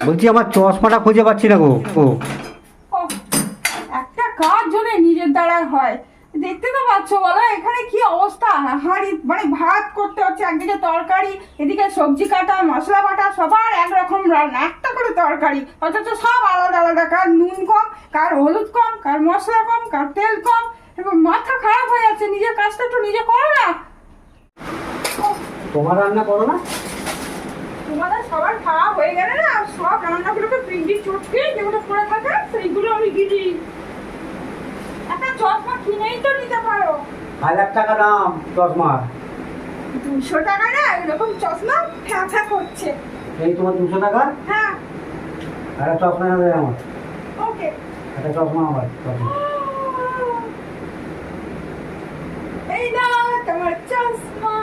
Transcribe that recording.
বলছি আমার চশমাটা খুঁজে পাচ্ছি না গো। ও ও, একটা কাজ জন্য নিজের দ্বারা হয়। দেখতে তো পাচ্ছ, বলো এখানে কি অবস্থা। হাঁড়ি মানে ভাত করতে হচ্ছে, একদিকে তরকারি, এদিকে সবজি কাটা, মশলা বাটা, সবার একরকম রান্না, একটা করে তরকারি, অথচ সব আলাদা আলাদা। কার নুন কম, কার হলুদ কম, কার মশলা কম, কার তেল কম। এবং মাথা খারাপ হয়ে যাচ্ছে। নিজের কাজটা একটু নিজে করো না। তোমার রান্না করো না? তোমাদের সবার খাওয়া হয়ে গেলে না, সব রান্নাগুলোকে পিন্ডি চটকে যেগুলো পড়ে থাকে সেইগুলো আমি গিলি। একটা চশমা কিনেই তো নিতে পারো। 1000 টাকা দাম চশমা। 200 টাকা না এরকম চশমা ফ্যা ফ্যা করছে। এই তোমার 200 টাকা? হ্যাঁ, একটা চশমা এনে দেয় আমার। ওকে। একটা চশমা আমার চশমা। এই না তোমার চশমা।